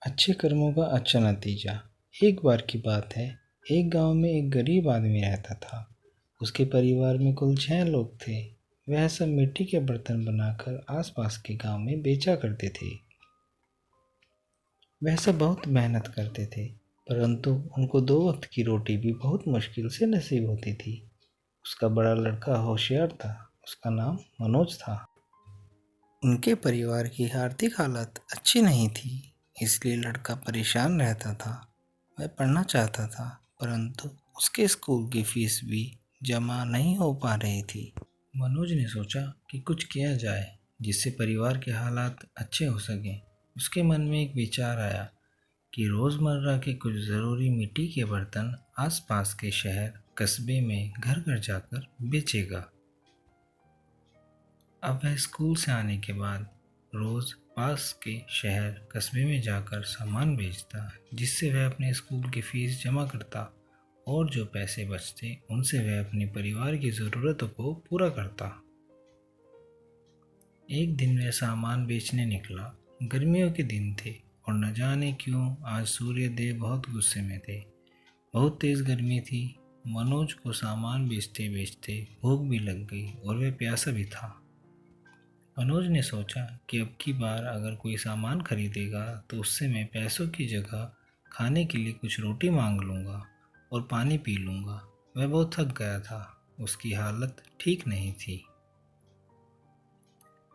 अच्छे कर्मों का अच्छा नतीजा। एक बार की बात है, एक गांव में एक गरीब आदमी रहता था। उसके परिवार में कुल 6 लोग थे। वह सब मिट्टी के बर्तन बनाकर आसपास के गांव में बेचा करते थे। वह सब बहुत मेहनत करते थे, परंतु उनको 2 वक्त की रोटी भी बहुत मुश्किल से नसीब होती थी। उसका बड़ा लड़का होशियार था। उसका नाम मनोज था। उनके परिवार की आर्थिक हालत अच्छी नहीं थी, इसलिए लड़का परेशान रहता था। वह पढ़ना चाहता था, परंतु उसके स्कूल की फीस भी जमा नहीं हो पा रही थी। मनोज ने सोचा कि कुछ किया जाए जिससे परिवार के हालात अच्छे हो सकें। उसके मन में एक विचार आया कि रोज़मर्रा के कुछ ज़रूरी मिट्टी के बर्तन आसपास के शहर कस्बे में घर घर जाकर बेचेगा। अब वह स्कूल से आने के बाद रोज़ पास के शहर कस्बे में जाकर सामान बेचता, जिससे वह अपने स्कूल की फीस जमा करता और जो पैसे बचते उनसे वह अपने परिवार की ज़रूरतों को पूरा करता। एक दिन वह सामान बेचने निकला। गर्मियों के दिन थे और न जाने क्यों आज सूर्य देव बहुत गुस्से में थे। बहुत तेज़ गर्मी थी। मनोज को सामान बेचते बेचते भूख भी लग गई और वह प्यासा भी था। मनोज ने सोचा कि अब की बार अगर कोई सामान खरीदेगा तो उससे मैं पैसों की जगह खाने के लिए कुछ रोटी मांग लूँगा और पानी पी लूँगा। वह बहुत थक गया था। उसकी हालत ठीक नहीं थी।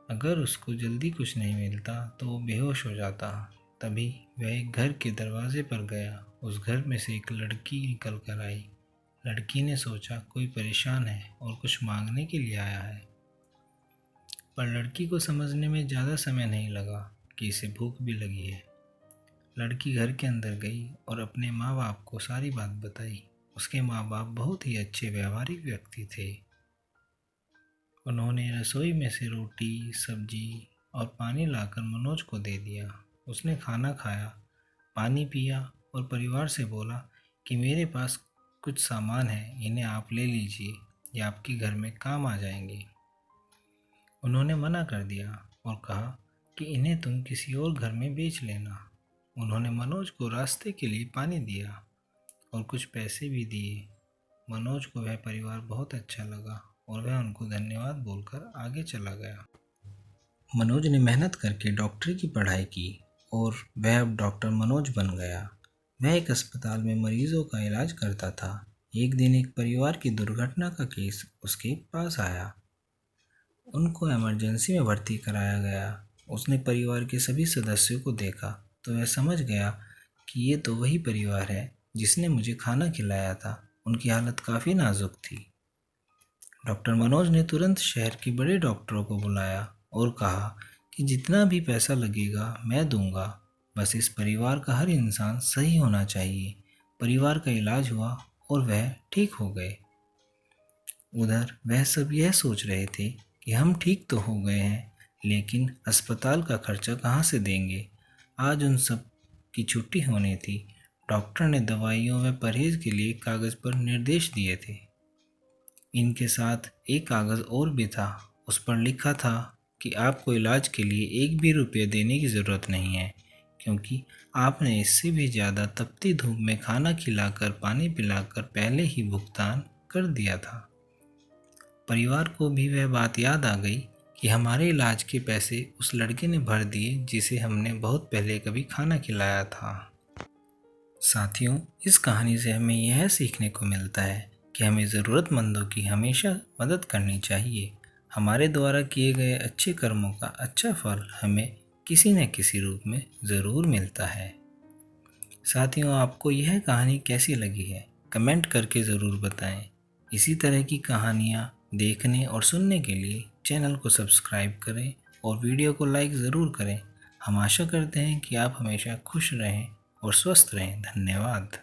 अगर उसको जल्दी कुछ नहीं मिलता तो वो बेहोश हो जाता। तभी वह एक घर के दरवाजे पर गया। उस घर में से एक लड़की निकल कर आई। लड़की ने सोचा कोई परेशान है और कुछ मांगने के लिए आया है, पर लड़की को समझने में ज़्यादा समय नहीं लगा कि इसे भूख भी लगी है। लड़की घर के अंदर गई और अपने माँ बाप को सारी बात बताई। उसके माँ बाप बहुत ही अच्छे व्यावहारिक व्यक्ति थे। उन्होंने रसोई में से रोटी, सब्जी और पानी लाकर मनोज को दे दिया। उसने खाना खाया, पानी पिया और परिवार से बोला कि मेरे पास कुछ सामान है, इन्हें आप ले लीजिए, ये आपके घर में काम आ जाएंगे। उन्होंने मना कर दिया और कहा कि इन्हें तुम किसी और घर में बेच लेना। उन्होंने मनोज को रास्ते के लिए पानी दिया और कुछ पैसे भी दिए। मनोज को वह परिवार बहुत अच्छा लगा और वह उनको धन्यवाद बोलकर आगे चला गया। मनोज ने मेहनत करके डॉक्टरी की पढ़ाई की और वह अब डॉक्टर मनोज बन गया। वह एक अस्पताल में मरीजों का इलाज करता था। एक दिन एक परिवार की दुर्घटना का केस उसके पास आया। उनको इमरजेंसी में भर्ती कराया गया। उसने परिवार के सभी सदस्यों को देखा तो वह समझ गया कि ये तो वही परिवार है जिसने मुझे खाना खिलाया था। उनकी हालत काफ़ी नाजुक थी। डॉक्टर मनोज ने तुरंत शहर के बड़े डॉक्टरों को बुलाया और कहा कि जितना भी पैसा लगेगा मैं दूंगा, बस इस परिवार का हर इंसान सही होना चाहिए। परिवार का इलाज हुआ और वह ठीक हो गए। उधर वह सब यह सोच रहे थे कि हम ठीक तो हो गए हैं, लेकिन अस्पताल का खर्चा कहाँ से देंगे। आज उन सब की छुट्टी होनी थी। डॉक्टर ने दवाइयों व परहेज के लिए कागज़ पर निर्देश दिए थे। इनके साथ एक कागज़ और भी था। उस पर लिखा था कि आपको इलाज के लिए एक भी रुपये देने की ज़रूरत नहीं है, क्योंकि आपने इससे भी ज़्यादा तपती धूप में खाना खिलाकर पानी पिलाकर पहले ही भुगतान कर दिया था। परिवार को भी वह बात याद आ गई कि हमारे इलाज के पैसे उस लड़के ने भर दिए जिसे हमने बहुत पहले कभी खाना खिलाया था। साथियों, इस कहानी से हमें यह सीखने को मिलता है कि हमें ज़रूरतमंदों की हमेशा मदद करनी चाहिए। हमारे द्वारा किए गए अच्छे कर्मों का अच्छा फल हमें किसी न किसी रूप में ज़रूर मिलता है। साथियों, आपको यह कहानी कैसी लगी है कमेंट करके ज़रूर बताएं। इसी तरह की कहानियाँ देखने और सुनने के लिए चैनल को सब्सक्राइब करें और वीडियो को लाइक ज़रूर करें। हम आशा करते हैं कि आप हमेशा खुश रहें और स्वस्थ रहें। धन्यवाद।